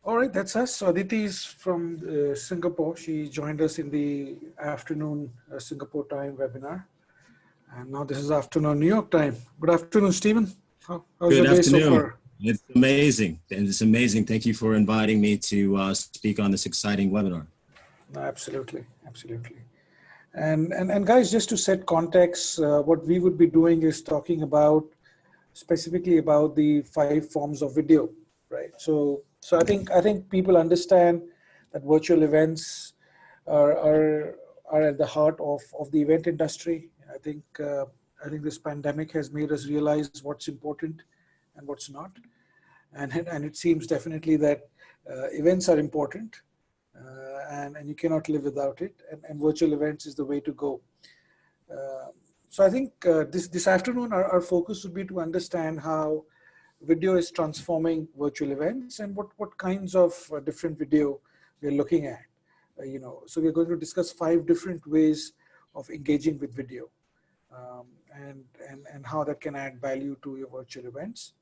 All right, that's us. So Aditi is from Singapore. She joined us in the afternoon Singapore time webinar. And now this is afternoon New York time. Good afternoon, Stephen. How's your Good day so afternoon. far? It's amazing. And it's amazing. Thank you for inviting me to speak on this exciting webinar. No, absolutely, absolutely. And guys, just to set context, what we would be doing is talking about specifically about the 5 forms of video, right? So I think people understand that virtual events are are, are at the heart of the event industry. I think this pandemic has made us realize what's important and what's not, and it seems definitely that events are important, and you cannot live without it, and virtual events is the way to go. Uh, so I think this afternoon our focus would be to understand how video is transforming virtual events and what kinds of different video we're looking at. So we're going to discuss 5 different ways of engaging with video, and how that can add value to your virtual events.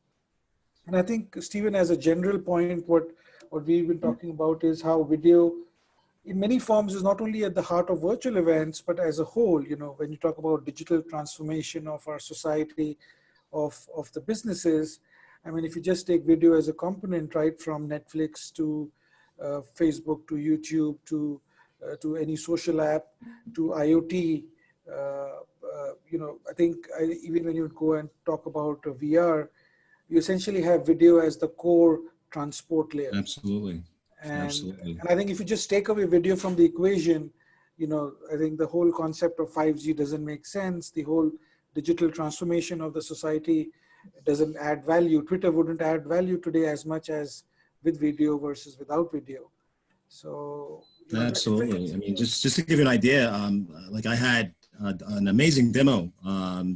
And I think, Stephen, as a general point, what we've been talking about is how video in many forms is not only at the heart of virtual events, but as a whole, when you talk about digital transformation of our society, of the businesses, I mean, if you just take video as a component, right, from Netflix to Facebook to YouTube to any social app to IoT, I think even when you go and talk about VR, you essentially have video as the core transport layer. Absolutely. And, Absolutely. and I think if you just take away video from the equation, I think the whole concept of 5G doesn't make sense. The whole digital transformation of the society doesn't add value. Twitter wouldn't add value today as much as with video versus without video. So, Absolutely. I mean, just to give you an idea, like I had an amazing demo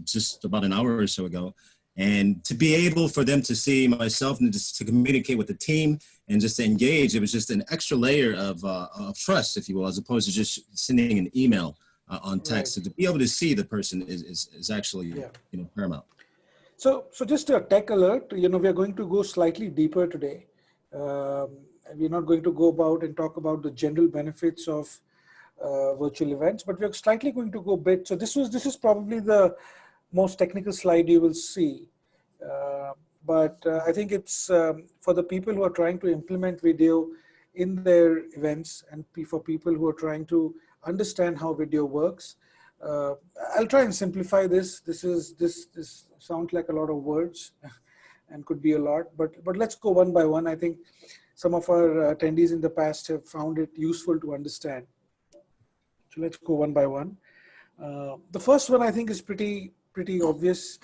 just about an hour or so ago. And to be able for them to see myself and just to communicate with the team and just to engage, it was just an extra layer of trust, if you will, as opposed to just sending an email on text. right. So to be able to see the person is actually, Yeah. paramount. So just a tech alert, we are going to go slightly deeper today. And we're not going to go about and talk about the general benefits of virtual events, but we're slightly going to go bit. So this is probably the most technical slide you will see. But I think it's for the people who are trying to implement video in their events and for people who are trying to understand how video works. Uh, I'll try and simplify this. This sounds like a lot of words and could be a lot, but let's go one by one. I think some of our attendees in the past have found it useful to understand. So let's go one by one. The first one I think is pretty obvious.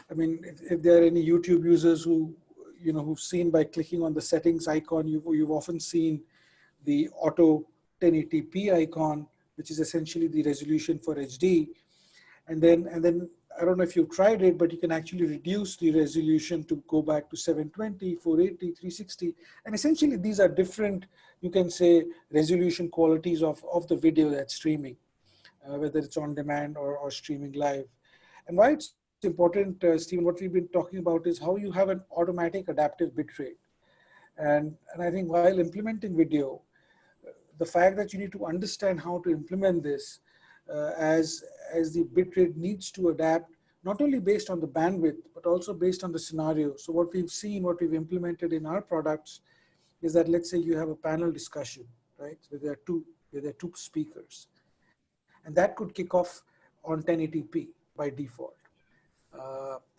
I mean, if there are any YouTube users who've seen by clicking on the settings icon, you've often seen the auto 1080p icon, which is essentially the resolution for HD. And then I don't know if you've tried it, but you can actually reduce the resolution to go back to 720, 480, 360. And essentially these are different, you can say, resolution qualities of the video that's streaming, whether it's on demand or streaming live. And why it's important, Stephen, what we've been talking about is how you have an automatic adaptive bitrate. And I think while implementing video, the fact that you need to understand how to implement this as the bitrate needs to adapt, not only based on the bandwidth, but also based on the scenario. So what we've seen, what we've implemented in our products is that, let's say you have a panel discussion, right? Where there are two speakers, and that could kick off on 1080p by default.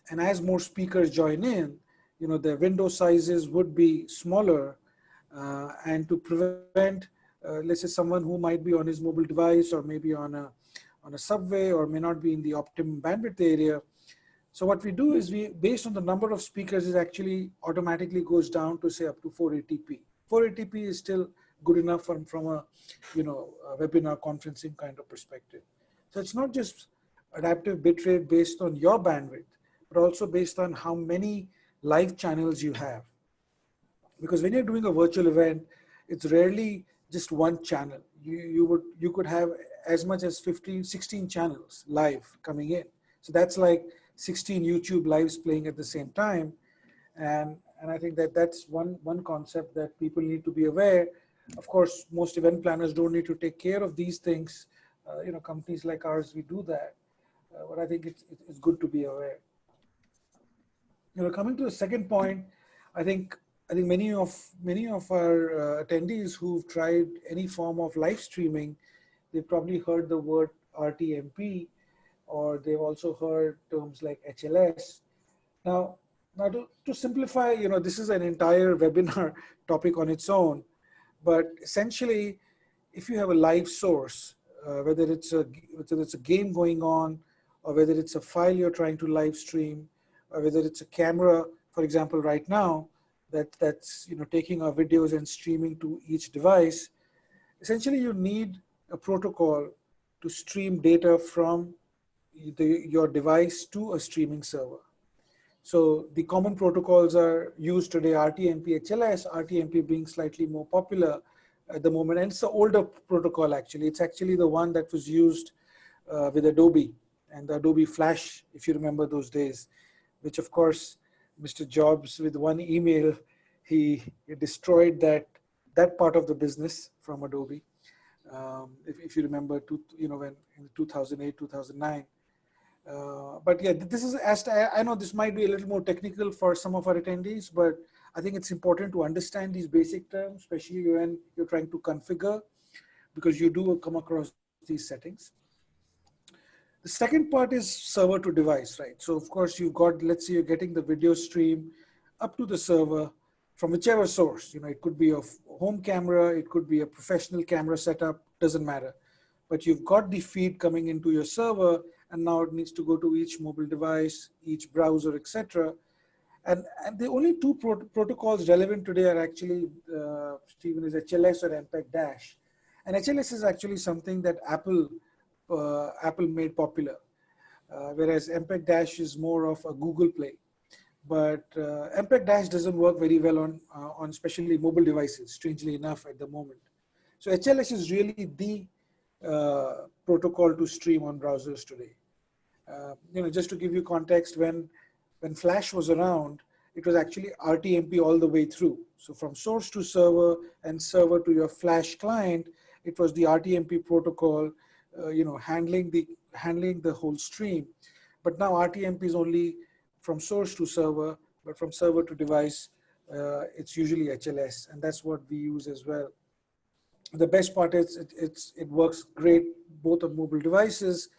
And as more speakers join in, the window sizes would be smaller, and to prevent, let's say, someone who might be on his mobile device or maybe on a subway or may not be in the optimum bandwidth area. So what we do is based on the number of speakers, it actually automatically goes down to say up to 480p. 480p is still good enough from a webinar conferencing kind of perspective. So it's not just adaptive bitrate based on your bandwidth, but also based on how many live channels you have. Because when you're doing a virtual event, it's rarely just one channel. You could have as much as 15, 16 channels live coming in. So that's like 16 YouTube lives playing at the same time. And And I think that that's one concept that people need to be aware. Of course, most event planners don't need to take care of these things. Companies like ours, we do that. But I think it's good to be aware. Coming to the second point, I think many of our attendees who've tried any form of live streaming, they've probably heard the word RTMP, or they've also heard terms like HLS. Now to simplify, this is an entire webinar topic on its own, but essentially, if you have a live source, whether it's a game going on, or whether it's a file you're trying to live stream, or whether it's a camera, for example, right now, that's taking our videos and streaming to each device, essentially you need a protocol to stream data from your device to a streaming server. So the common protocols are used today, RTMP, HLS, RTMP being slightly more popular at the moment. And it's the older protocol, actually. It's actually the one that was used with Adobe and the Adobe Flash, if you remember those days, which of course, Mr. Jobs, with one email, he destroyed that part of the business from Adobe. If you remember, when in 2008, 2009. But yeah, this is, I know this might be a little more technical for some of our attendees, but I think it's important to understand these basic terms, especially when you're trying to configure, because you do come across these settings. The second part is server to device, right? So of course you've got, let's say you're getting the video stream up to the server from whichever source. It could be a home camera, it could be a professional camera setup, doesn't matter. But you've got the feed coming into your server, and now it needs to go to each mobile device, each browser, etc. And the only two protocols relevant today are actually, Stephen, is HLS or MPEG-. And HLS is actually something that Apple made popular, whereas MPEG- is more of a Google play. But MPEG- doesn't work very well on especially mobile devices, strangely enough, at the moment. So HLS is really the protocol to stream on browsers today. Just to give you context, when Flash was around, it was actually RTMP all the way through. So from source to server and server to your Flash client, it was the RTMP protocol, handling the whole stream. But now RTMP is only from source to server, but from server to device, it's usually HLS, and that's what we use as well. The best part is it works great both on mobile devices,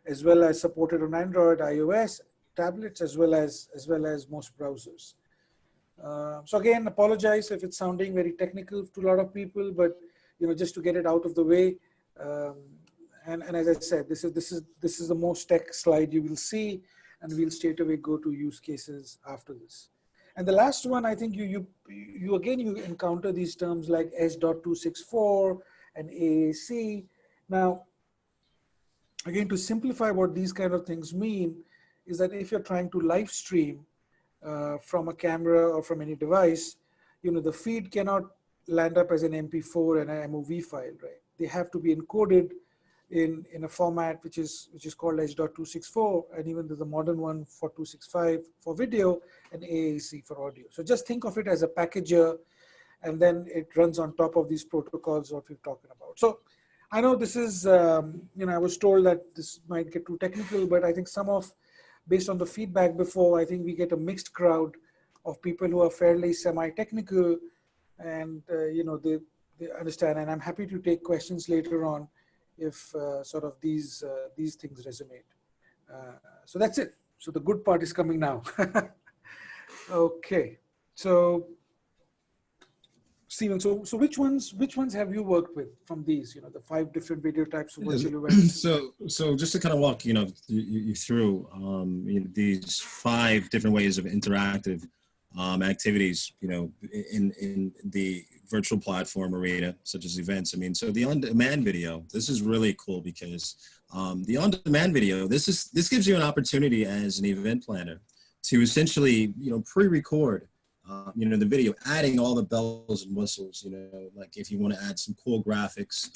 as well as supported on Android, iOS, tablets, as well as most browsers. So again, apologize if it's sounding very technical to a lot of people, but just to get it out of the way. And as I said, this is the most tech slide you will see, and we'll straight away go to use cases after this. And the last one, I think you encounter these terms like S.264 and AAC. Now, again, to simplify what these kind of things mean is that if you're trying to live stream from a camera or from any device, the feed cannot land up as an MP4 and an MOV file, right? They have to be encoded in a format which is called H.264, and even there's a modern one for 265 for video and AAC for audio. So just think of it as a packager, and then it runs on top of these protocols what we're talking about. So I know this is, I was told that this might get too technical, but I think based on the feedback before, I think we get a mixed crowd of people who are fairly semi-technical, and they understand, and I'm happy to take questions later on if sort of these things resonate. So that's it. So the good part is coming now. Okay. So Stephen, so which ones have you worked with from these? The 5 different video types of virtual events. So just to kind of walk you through these 5 different ways of interactive activities, in the virtual platform arena, such as events. I mean, so the on-demand video, this is really cool because the on-demand video, this gives you an opportunity as an event planner to essentially, pre-record, the video, adding all the bells and whistles, like if you want to add some cool graphics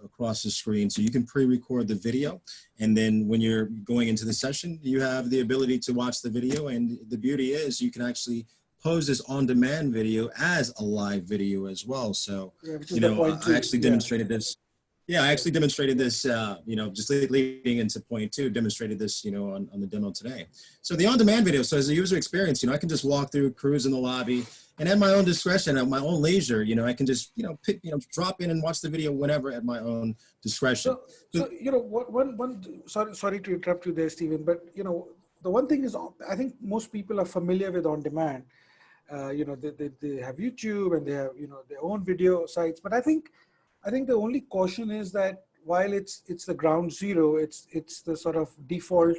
across the screen, so you can pre-record the video. And then when you're going into the session, you have the ability to watch the video. And the beauty is you can actually pose this on-demand video as a live video as well. So, Yeah, which is you the know, point I two. actually Yeah. demonstrated this. Yeah, I actually demonstrated this, you know, just leading into point two, demonstrated this, you know, on the demo today. So the on-demand video, so as a user experience, you know, I can just walk through, cruise in the lobby, and at my own discretion, at my own leisure, you know, I can just, you know, pick, you know, drop in and watch the video whenever at my own discretion. So you know, sorry to interrupt you there, Stephen, but you know, the one thing is, I think most people are familiar with on demand. You know, they have YouTube and they have, you know, their own video sites. But I think the only caution is that while it's the ground zero, it's the sort of default,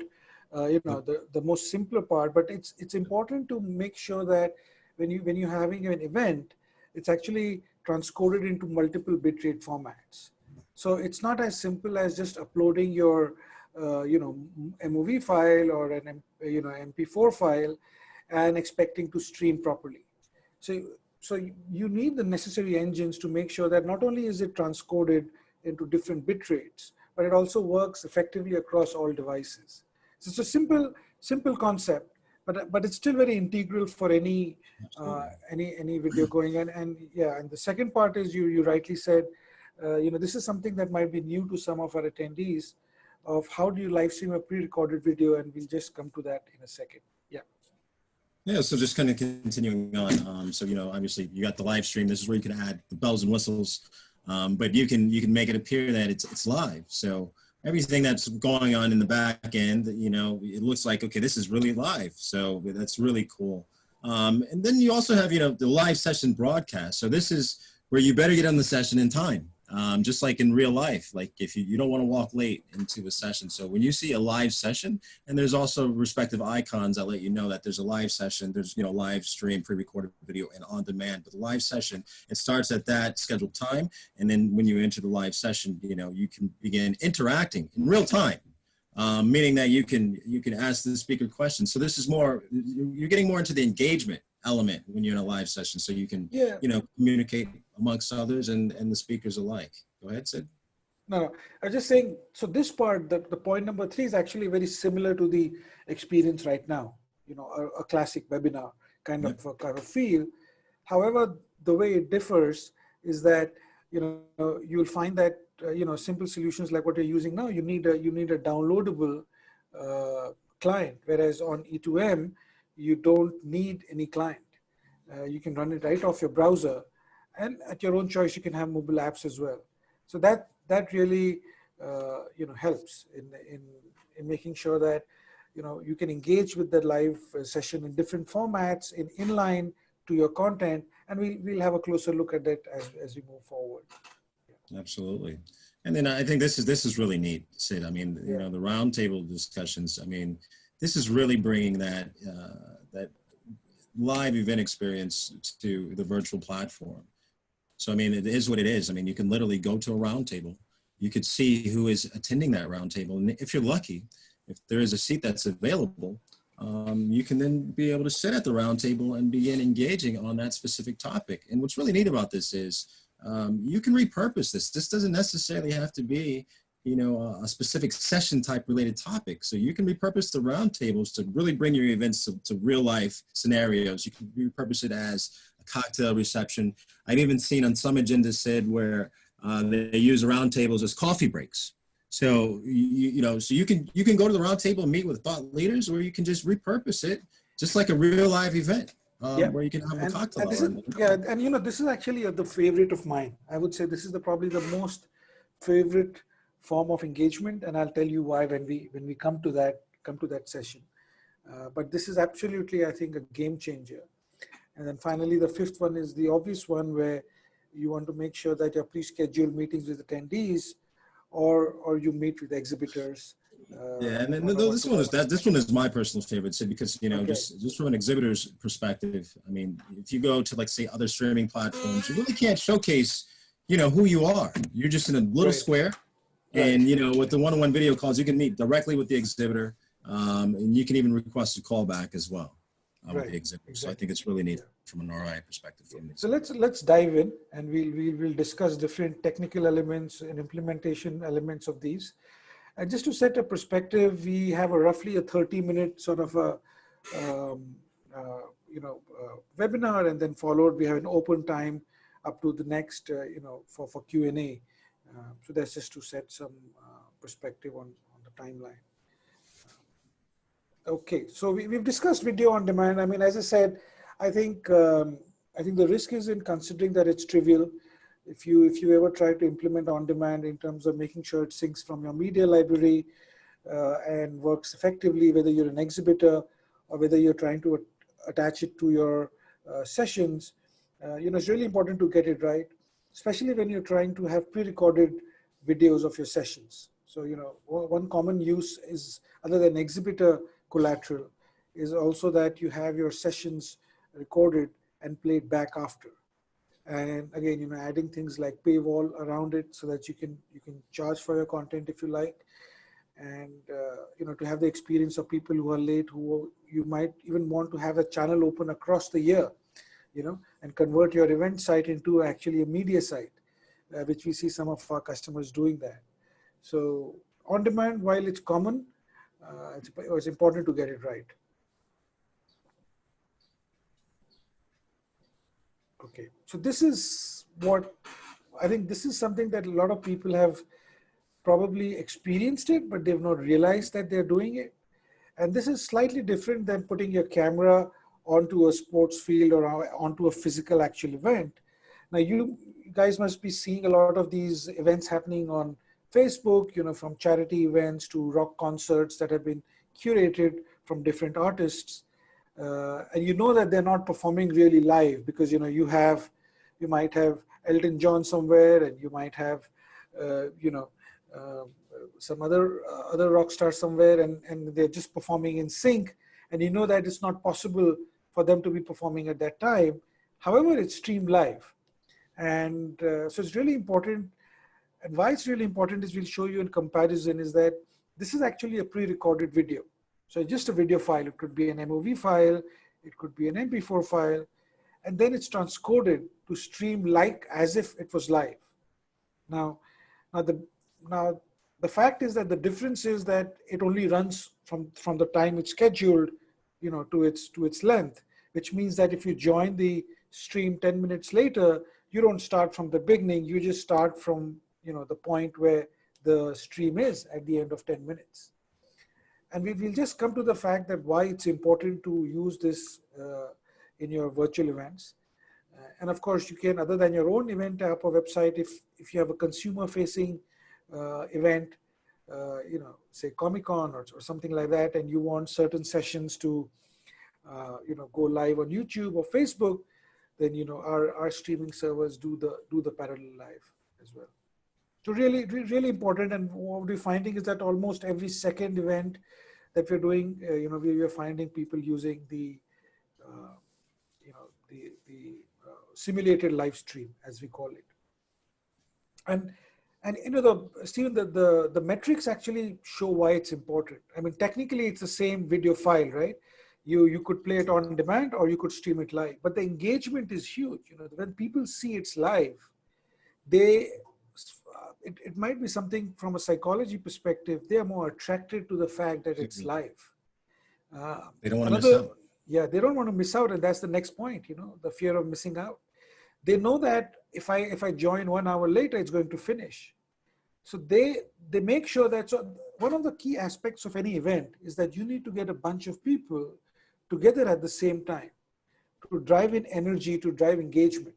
you know, the most simpler part. But it's important to make sure that when you're having an event, it's actually transcoded into multiple bitrate formats. So it's not as simple as just uploading your you know, MOV file or an you know, MP4 file and expecting to stream properly. So you need the necessary engines to make sure that not only is it transcoded into different bit rates, but it also works effectively across all devices. So it's a simple concept, but it's still very integral for any video going. And yeah, and the second part is you rightly said, you know, this is something that might be new to some of our attendees, of how do you live stream a pre-recorded video, and we'll just come to that in a second. Yeah. Yeah, so just kind of continuing on. So, you know, obviously you got the live stream. This is where you can add the bells and whistles, but you can make it appear that it's live. So everything that's going on in the back end, you know, it looks like, okay, this is really live. So that's really cool. And then you also have, you know, the live session broadcast. So this is where you better get on the session in time. Just like in real life, like if you don't want to walk late into a session. So when you see a live session, and there's also respective icons that let you know that there's a live session, there's, you know, live stream, pre-recorded video, and on demand. But the live session, it starts at that scheduled time. And then when you enter the live session, you know, you can begin interacting in real time. Meaning that you can ask the speaker questions. So this is more, you're getting more into the engagement element when you're in a live session. So you can, you know, communicate amongst others and the speakers alike. Go ahead, Sid. No, I was just saying, so this part, the point number 3 is actually very similar to the experience right now, you know, a classic webinar kind of feel. However, the way it differs is that, you know, you'll find that, you know, simple solutions like what you're using now, you need a downloadable client, whereas on E2M, you don't need any client. You can run it right off your browser, and at your own choice, you can have mobile apps as well. So that really, you know, helps in making sure that, you know, you can engage with the live session in different formats, in inline to your content, and we'll have a closer look at that as we move forward. Absolutely. And then I think this is really neat, Sid. I mean, you know, the roundtable discussions, I mean, this is really bringing that that live event experience to the virtual platform. So, I mean, it is what it is. I mean, you can literally go to a roundtable. You could see who is attending that roundtable. And if you're lucky, if there is a seat that's available, you can then be able to sit at the roundtable and begin engaging on that specific topic. And what's really neat about this is you can repurpose this. This doesn't necessarily have to be, you know, a specific session type related topic. So you can repurpose the roundtables to really bring your events to real life scenarios. You can repurpose it as a cocktail reception. I've even seen on some agendas said where they use roundtables as coffee breaks. So you know, so you can go to the roundtable and meet with thought leaders, or you can just repurpose it just like a real live event. Where you can have a cocktail hour. And you know, this is actually the favorite of mine. I would say this is probably the most favorite form of engagement, and I'll tell you why when we come to that session. But this is absolutely, I think, a game changer. And then finally, the 5th one is the obvious one, where you want to make sure that your pre-scheduled meetings with attendees, or you meet with exhibitors. Yeah, and then this one is my personal favorite, Sid, because, you know, just from an exhibitor's perspective, I mean, if you go to, like, say, other streaming platforms, you really can't showcase, you know, who you are. You're just in a little square, and, you know, with the one-on-one video calls, you can meet directly with the exhibitor, and you can even request a callback as well with the exhibitor. So I think it's really neat from an ROI perspective. So let's dive in, and we'll discuss different technical elements and implementation elements of these. And just to set a perspective, we have roughly a 30-minute sort of a webinar, and then followed, we have an open time up to the next, for Q&A. So that's just to set some perspective on the timeline. Okay, so we've discussed video on demand. I mean, as I said, I think the risk is in considering that it's trivial. If you ever try to implement on demand in terms of making sure it syncs from your media library and works effectively, whether you're an exhibitor or whether you're trying to attach it to your sessions, it's really important to get it right, especially when you're trying to have pre-recorded videos of your sessions. So, one common use is, other than exhibitor collateral, is also that you have your sessions recorded and played back after. And again, adding things like paywall around it so that you can charge for your content if you like. And, to have the experience of people who are late, who you might even want to have a channel open across the year, and convert your event site into actually a media site, which we see some of our customers doing that. So on demand, while it's common, it's important to get it right. Okay, so this is what I think, this is something that a lot of people have probably experienced it, but they've not realized that they're doing it. And this is slightly different than putting your camera onto a sports field or onto a physical actual event. Now, you guys must be seeing a lot of these events happening on Facebook, from charity events to rock concerts that have been curated from different artists. And that they're not performing really live, because, you might have Elton John somewhere, and you might have, some other rock star somewhere, and they're just performing in sync, and that it's not possible for them to be performing at that time. However, it's streamed live. And so it's really important. And why it's really important is, we'll show you in comparison, is that this is actually a pre-recorded video. So it's just a video file. It could be an MOV file, it could be an MP4 file, and then it's transcoded to stream like as if it was live. Now the fact is that the difference is that it only runs from the time it's scheduled, to its length, which means that if you join the stream 10 minutes later, you don't start from the beginning. You just start from the point where the stream is at the end of 10 minutes. And we'll just come to the fact that why it's important to use this in your virtual events. And of course, you can, other than your own event app or website, if you have a consumer-facing event, say Comic-Con or something like that, and you want certain sessions to, go live on YouTube or Facebook, then our streaming servers do the parallel live as well. So really important. And what we're finding is that almost every second event that we're doing, we're finding people using the simulated live stream, as we call it. And Stephen, the metrics actually show why it's important. I mean, technically it's the same video file, right? You could play it on demand or you could stream it live, but the engagement is huge. When people see it's live, it might be something from a psychology perspective, they are more attracted to the fact that it's live. They don't want to miss out. Yeah, they don't want to miss out. And that's the next point, the fear of missing out. They know that if I join 1 hour later, it's going to finish. So they make sure that, so one of the key aspects of any event is that you need to get a bunch of people together at the same time to drive in energy, to drive engagement.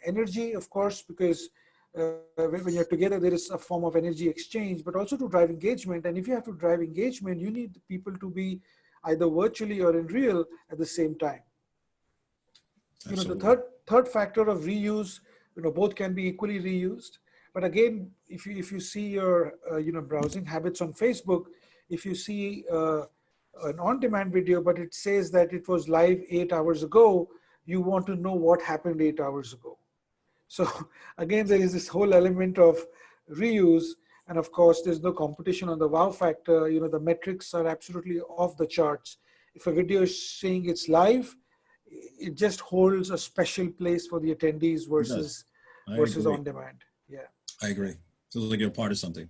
Energy, of course, because when you're together, there is a form of energy exchange, but also to drive engagement. And if you have to drive engagement, you need people to be either virtually or in real at the same time. The third factor of reuse, both can be equally reused. But again, if you see your browsing habits on Facebook, if you see an on-demand video, but it says that it was live 8 hours ago, you want to know what happened 8 hours ago. So again, there is this whole element of reuse. And of course, there's no competition on the wow factor. The metrics are absolutely off the charts. If a video is saying it's live, it just holds a special place for the attendees versus on demand. Yeah, I agree. Feels like you're part of something.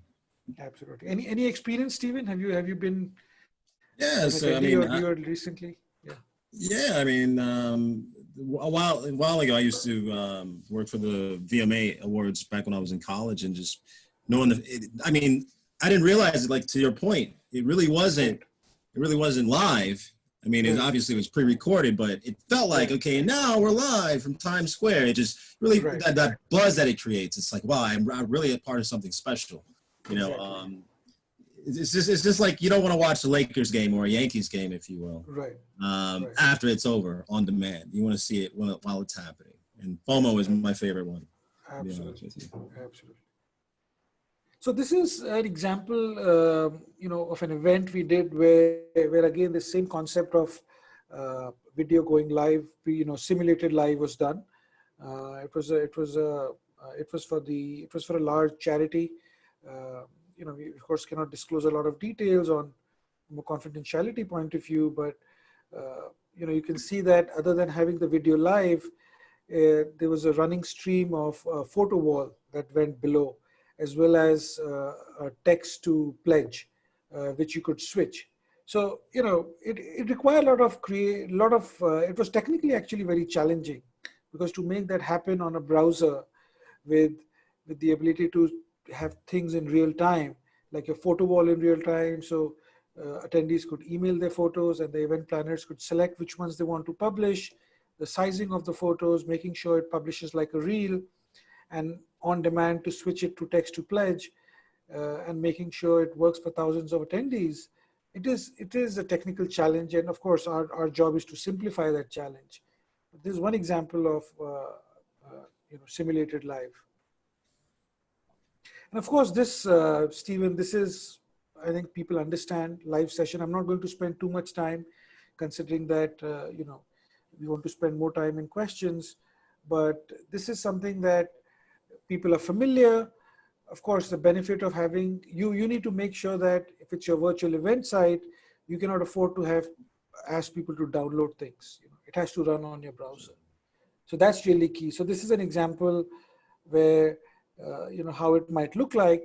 Absolutely. Any experience, Stephen? Have you been? Yeah. So recently? Yeah. Yeah, I mean, a while ago, I used to work for the VMA Awards back when I was in college, and just knowing I mean, I didn't realize it. Like to your point, Right, it really wasn't live. I mean, it right, obviously was pre-recorded, but it felt like, right, okay, now we're live from Times Square. It just really, right. that buzz that it creates. It's like, wow, I'm really a part of something special. You know, Exactly. it's just like you don't want to watch the Lakers game or a Yankees game, if you will, Right, right. after it's over on demand. You want to see it while it's happening. And FOMO is my favorite one, to be honest Absolutely. with you. Absolutely. So this is an example, of an event we did where again the same concept of video going live, simulated live was done. It was for a large charity. We of course cannot disclose a lot of details on from a confidentiality point of view, but you can see that other than having the video live, there was a running stream of photo wall that went below, as well as a text to pledge, which you could switch. So it required a lot of it was technically actually very challenging, because to make that happen on a browser with the ability to have things in real time, like a photo wall in real time, so attendees could email their photos and the event planners could select which ones they want to publish, the sizing of the photos, making sure it publishes like a reel, and on demand to switch it to text to pledge, and making sure it works for thousands of attendees. It is a technical challenge, and of course our job is to simplify that challenge. This is one example of simulated live. And of course this, Stephen, this is, I think people understand live session. I'm not going to spend too much time, considering that we want to spend more time in questions, but this is something that people are familiar. Of course, the benefit of having you need to make sure that if it's your virtual event site, you cannot afford to have ask people to download things. It has to run on your browser. So that's really key. So this is an example where how it might look like,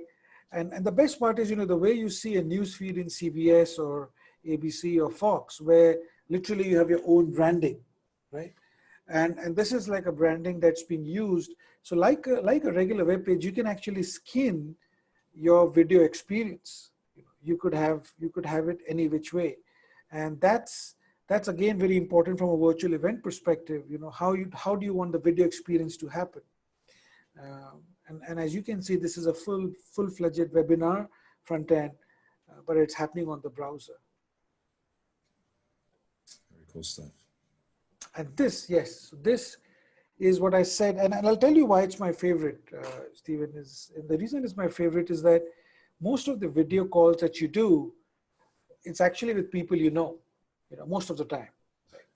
and the best part is the way you see a news feed in CBS or ABC or Fox, where literally you have your own branding, right? And this is like a branding that's being used. So like a regular web page, you can actually skin your video experience. You could have it any which way, and that's again very important from a virtual event perspective. How do you want the video experience to happen? And as you can see, this is a full-fledged webinar front end, but it's happening on the browser. Very cool stuff. And this is what I said, and I'll tell you why it's my favorite, Stephen. And the reason it's my favorite is that most of the video calls that you do, it's actually with people most of the time.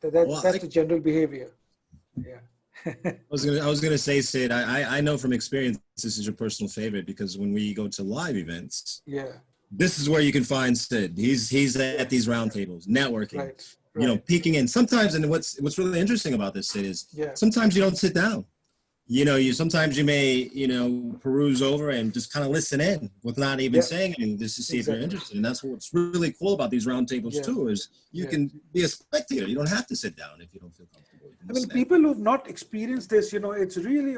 That's the general behavior. Yeah. I was gonna say, Sid, I know from experience this is your personal favorite, because when we go to live events, Yeah. this is where you can find Sid. He's at these roundtables, networking, Right. peeking in. Sometimes, and what's really interesting about this, Sid, is Yeah. sometimes you don't sit down. Sometimes you may, peruse over and just kind of listen in with not even saying anything, just to see if you're interested. And that's what's really cool about these roundtables too, is you can be a spectator. You don't have to sit down if you don't feel comfortable. I mean, people who've not experienced this, it's really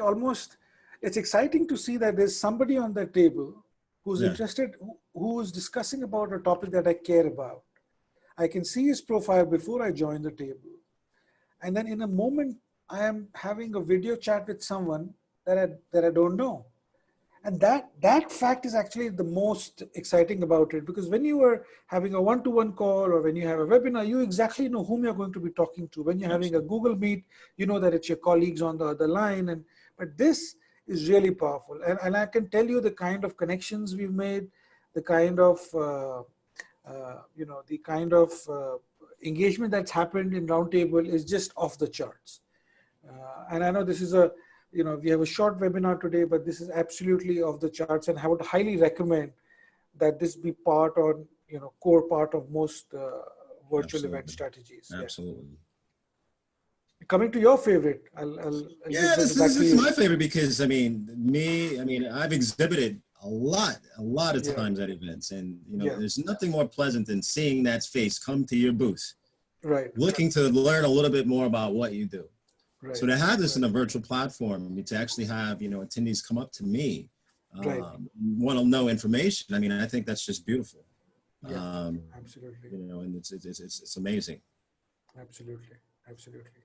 it's exciting to see that there's somebody on that table who's interested, who's discussing about a topic that I care about. I can see his profile before I join the table. And then in a moment, I am having a video chat with someone that I don't know. And that fact is actually the most exciting about it, because when you are having a one-to-one call or when you have a webinar, you exactly know whom you're going to be talking to. When you're having a Google Meet, you know that it's your colleagues on the other line. But this is really powerful. And I can tell you the kind of connections we've made, the kind of, engagement that's happened in Roundtable is just off the charts. And I know this is we have a short webinar today, but this is absolutely off the charts, and I would highly recommend that this be core part of most virtual event strategies. Absolutely. Yeah. Coming to your favorite, this is my favorite, because I've exhibited a lot of times at events, and there's nothing more pleasant than seeing that face come to your booth Right. looking to learn a little bit more about what you do. So Right. to have this Right. in a virtual platform, to actually have, attendees come up to me, Right. want to know information. I mean, I think that's just beautiful. Yeah. Absolutely. And it's amazing. Absolutely. Absolutely.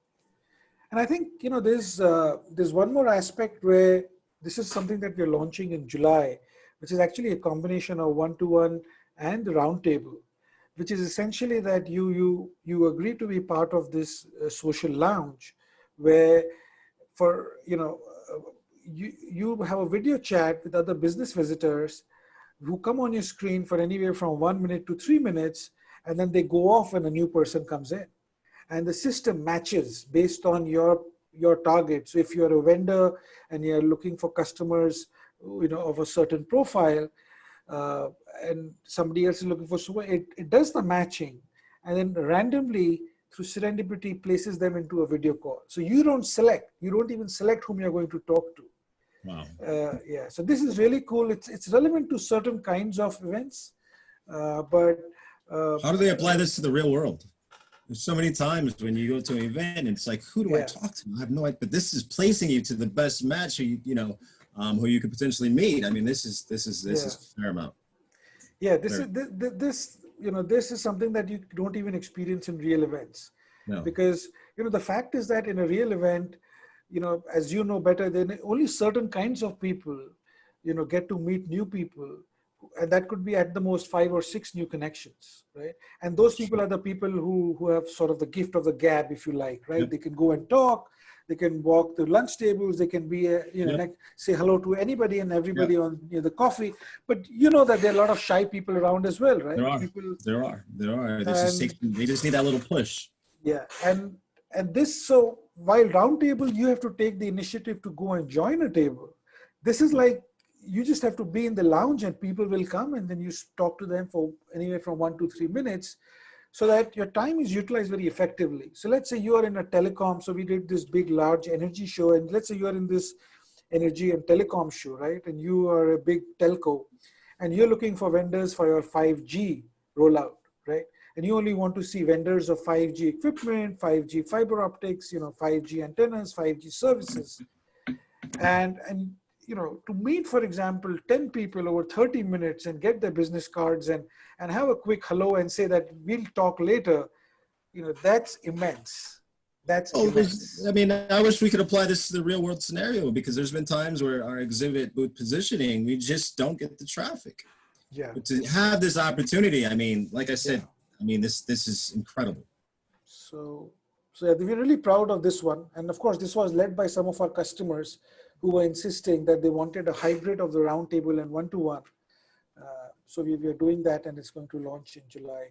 And I think, there's one more aspect where this is something that we're launching in July, which is actually a combination of one-to-one and the roundtable, which is essentially that you agree to be part of this social lounge, where for you have a video chat with other business visitors who come on your screen for anywhere from 1 minute to 3 minutes, and then they go off when a new person comes in, and the system matches based on your target. So if you're a vendor and you're looking for customers, of a certain profile, uh, and somebody else is looking for super, it does the matching, and then randomly through serendipity places them into a video call. So you don't even select whom you're going to talk to. Wow. Yeah, so this is really cool. It's relevant to certain kinds of events, but How do they apply this to the real world? There's so many times when you go to an event and it's like, who do I yeah, talk to? I have no idea. But this is placing you to the best match who you could potentially meet. I mean, this yeah, is paramount. yeah. This Very, is this this is something that you don't even experience in real events, no. because the fact is that in a real event, as you know better, then only certain kinds of people get to meet new people, and that could be at the most 5 or 6 new connections, right? And those people are the people who have sort of the gift of the gab, if you like, right? Yep. They can go and talk, they can walk to lunch tables, they can be Yep. say hello to anybody and everybody Yep. on the coffee. But you know that there are a lot of shy people around as well, right? There are. People. There are. There are. And They just need that little push. yeah, and this, so while roundtable, you have to take the initiative to go and join a table. This is like you just have to be in the lounge and people will come, and then you talk to them for anywhere from 1 to 3 minutes, so that your time is utilized very effectively. So let's say you are in a telecom. So we did this big, large energy show, and let's say you are in this energy and telecom show, right? And you are a big telco, and you're looking for vendors for your 5G rollout, right? And you only want to see vendors of 5G equipment, 5G fiber optics, 5G antennas, 5G services. And to meet, for example, 10 people over 30 minutes and get their business cards and have a quick hello and say that we'll talk later, that's immense. That's Oh, immense. I mean, I wish we could apply this to the real world scenario, because there's been times where our exhibit booth positioning, we just don't get the traffic. Yeah. But to have this opportunity, I mean, like I said, Yeah. I mean, this is incredible. So yeah, we're really proud of this one. And of course, this was led by some of our customers who were insisting that they wanted a hybrid of the roundtable and one-to-one. So we are doing that, and it's going to launch in July,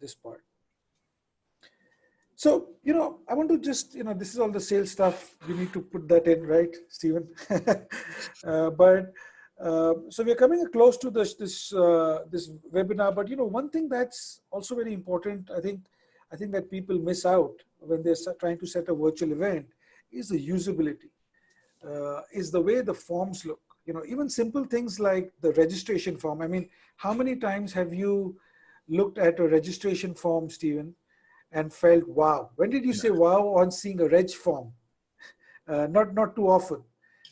this part. So, I want to just, this is all the sales stuff. We need to put that in, right, Stephen? So we're coming close to this webinar. But, one thing that's also very important, I think that people miss out when they're trying to set a virtual event is the usability, is the way the forms look. Even simple things like the registration form. I mean, how many times have you looked at a registration form, Stephen, and felt wow? When did you say wow on seeing a reg form? Not too often,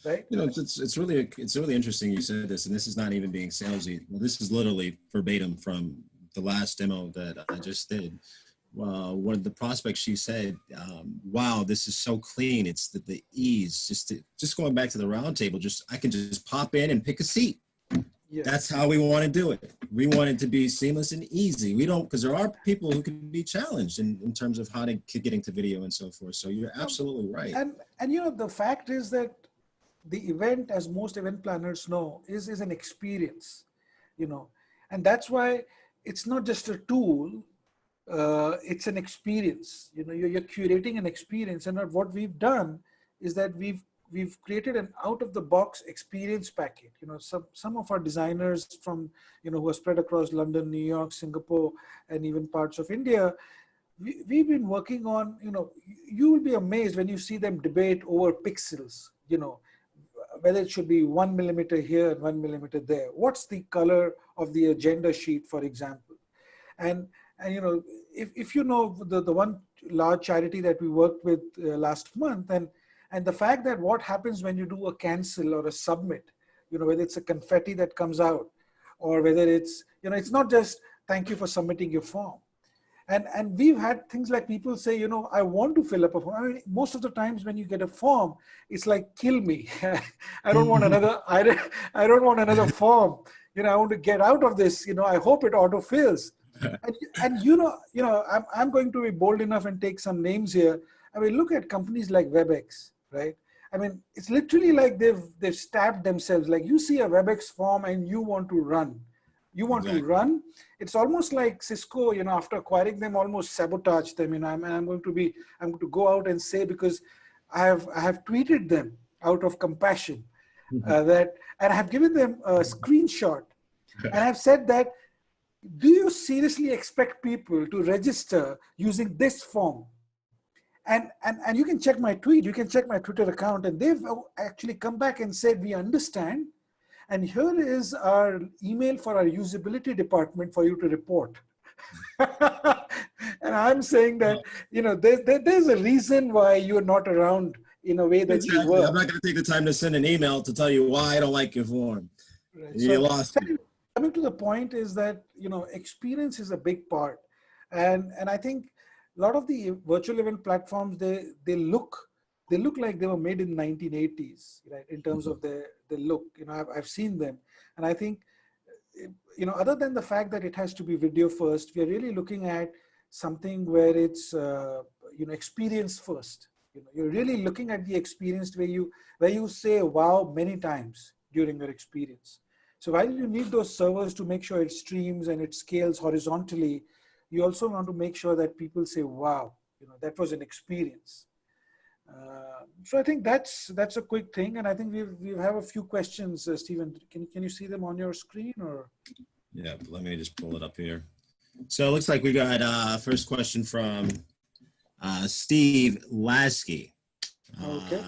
right? It's really interesting you said this, and this is not even being salesy. Well, this is literally verbatim from the last demo that I just did. One of the prospects, she said, wow, this is so clean. It's the ease, just going back to the roundtable, I can just pop in and pick a seat. Yeah. That's how we want to do it. We want it to be seamless and easy. We don't, because there are people who can be challenged in terms of how to get into video and so forth. So you're absolutely right. And the fact is that the event, as most event planners know, is an experience, and that's why it's not just a tool. It's an experience. You're curating an experience, and what we've done is that we've created an out-of-the-box experience packet. Some of our designers from who are spread across London, New York, Singapore, and even parts of India. We've been working on. You will be amazed when you see them debate over pixels. Whether it should be 1 millimeter here and 1 millimeter there. What's the color of the agenda sheet, for example? And if you know the one large charity that we worked with last month, and the fact that what happens when you do a cancel or a submit, whether it's a confetti that comes out, or whether it's, it's not just thank you for submitting your form. And we've had things like people say, I want to fill up a form. I mean, most of the times when you get a form, it's like, kill me. I don't want another, I don't want another form. I want to get out of this. I hope it autofills. And I'm going to be bold enough and take some names here. I mean, look at companies like WebEx, right? I mean, it's literally like they've stabbed themselves. Like, you see a WebEx form and you want to run. You want to run. It's almost like Cisco, after acquiring them, almost sabotaged them. I'm going to go out and say, because I have tweeted them out of compassion, and I have given them a screenshot, and I've said that, do you seriously expect people to register using this form? And you can check my tweet, you can check my Twitter account, and they've actually come back and said, we understand. And here is our email for our usability department for you to report. And I'm saying that, there's a reason why you're not around in a way that you were. I'm not going to take the time to send an email to tell you why I don't like your form. Right. You lost me. Coming to the point is that, experience is a big part. And I think a lot of the virtual event platforms, they look like they were made in 1980s, right? In terms of the look, I've seen them. And I think, other than the fact that it has to be video first, we are really looking at something where it's, experience first. You're really looking at the experience where you say, wow, many times during your experience. So while you need those servers to make sure it streams and it scales horizontally, you also want to make sure that people say, wow, that was an experience. So I think that's a quick thing, and I think we have a few questions, Stephen. Can you see them on your screen, or? Yeah, let me just pull it up here. So it looks like we got first question from Steve Lasky. Okay.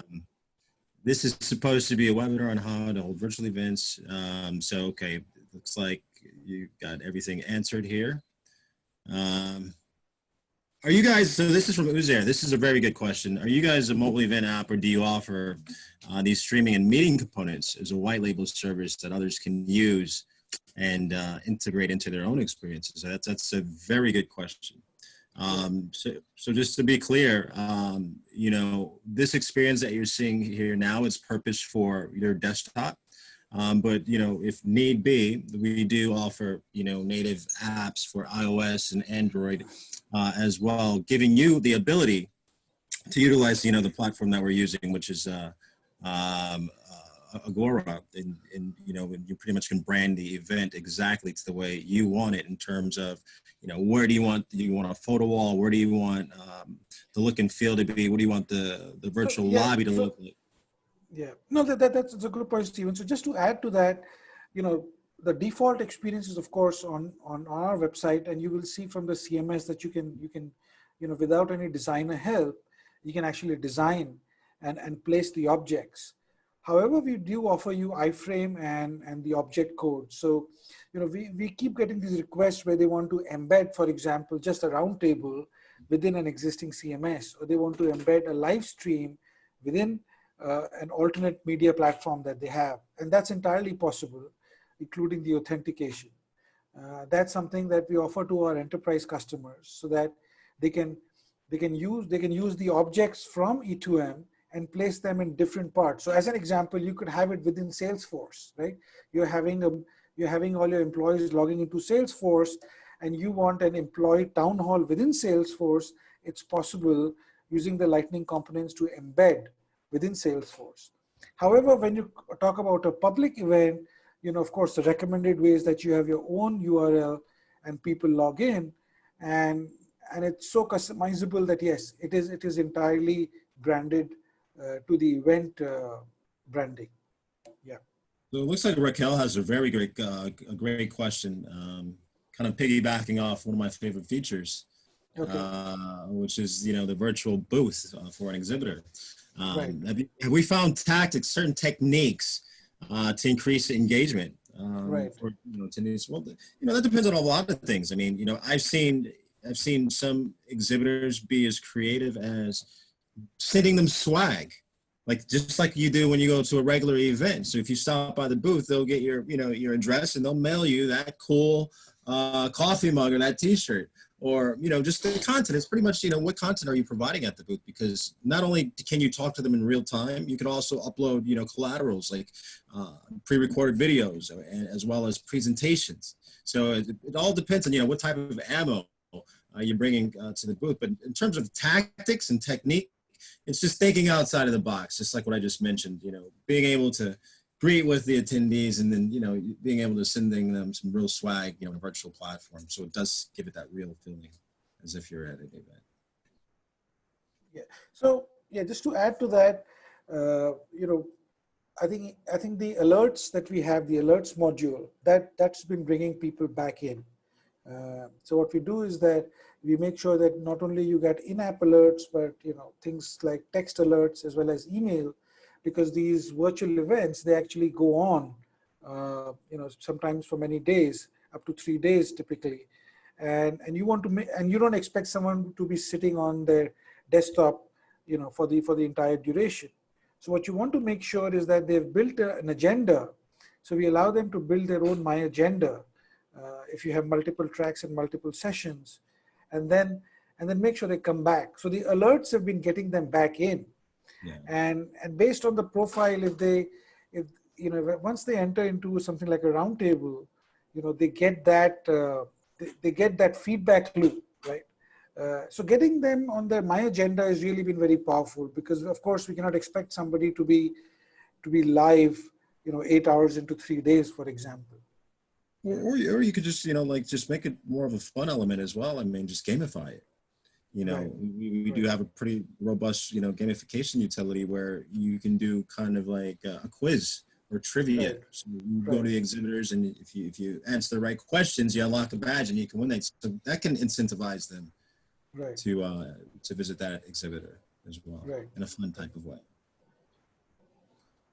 This is supposed to be a webinar on how to hold virtual events. So okay, looks like you got everything answered here. Are you guys, so this is from Uzair. This is a very good question. Are you guys a mobile event app, or do you offer these streaming and meeting components as a white label service that others can use and integrate into their own experiences? That's a very good question. So just to be clear, this experience that you're seeing here now is purposed for your desktop. But, if need be, we do offer, native apps for iOS and Android as well, giving you the ability to utilize, the platform that we're using, which is Agora. And you pretty much can brand the event exactly to the way you want it in terms of, where do you want a photo wall? Where do you want the look and feel to be? What do you want the virtual lobby to look like? Yeah, no, that's a good point, Stephen. So just to add to that, the default experience is, of course, on our website, and you will see from the CMS that you can, without any designer help, you can actually design and place the objects. However, we do offer you iframe and the object code. So, we keep getting these requests where they want to embed, for example, just a round table within an existing CMS, or they want to embed a live stream within an alternate media platform that they have. And that's entirely possible, including the authentication. That's something that we offer to our enterprise customers, so that they can use the objects from E2M and place them in different parts. So as an example, you could have it within Salesforce, right? You're having all your employees logging into Salesforce, and you want an employee town hall within Salesforce. It's possible using the Lightning components to embed within Salesforce. However, when you talk about a public event, of course, the recommended way is that you have your own URL and people log in, and it's so customizable that yes, it is entirely branded to the event branding. Yeah. So it looks like Raquel has a very great question, kind of piggybacking off one of my favorite features, which is the virtual booth for an exhibitor. Right. Have we found certain techniques to increase engagement right. for attendees? Well, that depends on a lot of things. I mean, I've seen I've seen some exhibitors be as creative as sending them swag, like just like you do when you go to a regular event. So if you stop by the booth, they'll get your, your address, and they'll mail you that cool coffee mug or that T-shirt, or just the content. It's pretty much what content are you providing at the booth, because not only can you talk to them in real time, you can also upload collaterals like pre-recorded videos, as well as presentations. So it all depends on what type of ammo you're bringing to the booth. But in terms of tactics and technique, it's just thinking outside of the box, just like what I just mentioned, being able to greet with the attendees, and then, being able to sending them some real swag, on a virtual platform. So it does give it that real feeling as if you're at an event. Yeah. So yeah, just to add to that, I think the alerts that we have, the alerts module, that's been bringing people back in. So what we do is that we make sure that not only you get in-app alerts, but things like text alerts as well as email, because these virtual events, they actually go on, sometimes for many days, up to 3 days typically, and you want to make, and you don't expect someone to be sitting on their desktop, for the entire duration. So what you want to make sure is that they've built an agenda. So we allow them to build their own My Agenda. If you have multiple tracks and multiple sessions, and then make sure they come back. So the alerts have been getting them back in. Yeah. And based on the profile, if once they enter into something like a roundtable, they get that they get that feedback loop, right? So getting them on their My Agenda has really been very powerful, because of course we cannot expect somebody to be live 8 hours into 3 days, for example. Or you could just, just make it more of a fun element as well. I mean, just gamify it. Right. We do have a pretty robust, gamification utility where you can do kind of like a quiz or trivia. Right. So you go to the exhibitors, and if you answer the right questions, you unlock a badge and you can win that. So that can incentivize them to visit that exhibitor as well, in a fun type of way.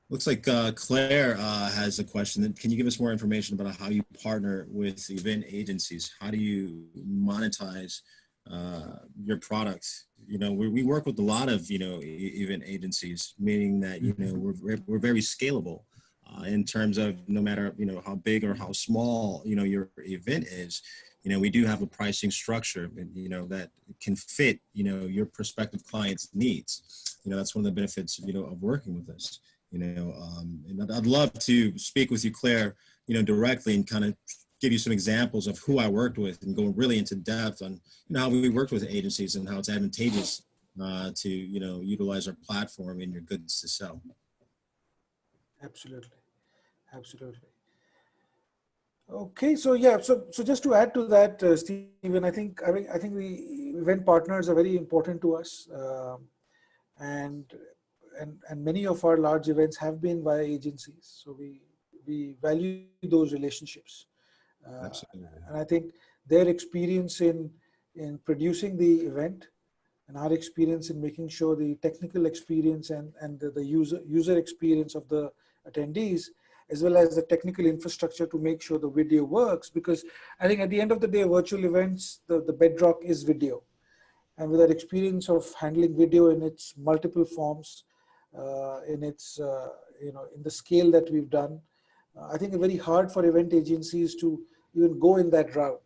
Looks like Claire has a question. Can you give us more information about how you partner with event agencies? How do you monetize your products? We work with a lot of event agencies, meaning that we're very scalable in terms of no matter how big or how small your event is. We do have a pricing structure that can fit your prospective clients' needs. That's one of the benefits of working with us. And I'd love to speak with you, Claire, directly, and kind of give you some examples of who I worked with, and go really into depth on how we worked with agencies and how it's advantageous to utilize our platform and your goods to sell. Absolutely. Okay, so yeah, so just to add to that, Stephen, I think the event partners are very important to us, and many of our large events have been via agencies. So we value those relationships. And I think their experience in producing the event, and our experience in making sure the technical experience and the user experience of the attendees, as well as the technical infrastructure to make sure the video works. Because I think at the end of the day, virtual events, the bedrock is video. And with that experience of handling video in its multiple forms, in its, in the scale that we've done, I think it's very hard for event agencies to even go in that route.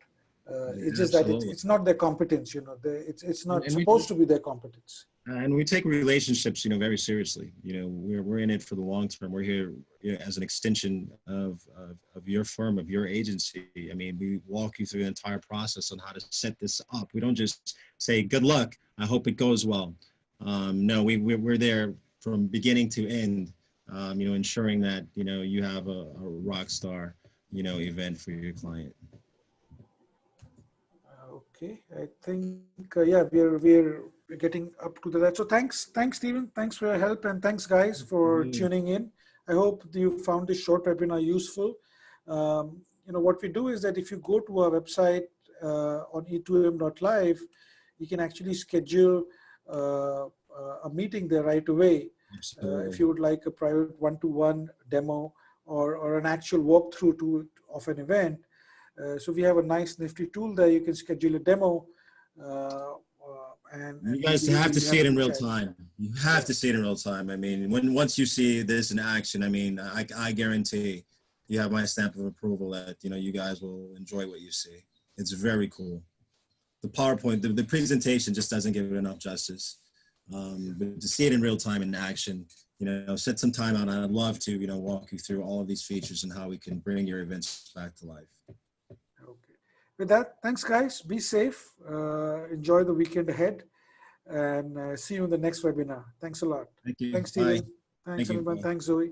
It's just that it's not their competence, it's not supposed to be their competence. And we take relationships, very seriously. We're in it for the long term. We're here as an extension of your firm, of your agency. I mean, we walk you through the entire process on how to set this up. We don't just say, good luck, I hope it goes well. No, we're there from beginning to end, ensuring that, you have a rock star, event for your client. Okay, I think, yeah, we're getting up to that. So thanks, Stephen. Thanks for your help, and thanks, guys, for tuning in. I hope you found this short webinar useful. What we do is that if you go to our website on e2m.live, you can actually schedule a meeting there right away. If you would like a private one-to-one demo or an actual walkthrough of an event. So we have a nice nifty tool there. You can schedule a demo And You guys we have to see it in real chat. time. You have to see it in real time. I mean, once you see this in action, I mean, I guarantee you have my stamp of approval that, you know, you guys will enjoy what you see. It's very cool. The PowerPoint, the presentation just doesn't give it enough justice. But to see it in real time in action, you know, set some time out. I'd love to, you know, walk you through all of these features and how we can bring your events back to life. Okay. With that, thanks, guys. Be safe. Enjoy the weekend ahead. And see you in the next webinar. Thanks a lot. Thank you. Thanks, Bye. Stephen. Thanks, Thank you. everyone. Bye. Thanks, Zoe.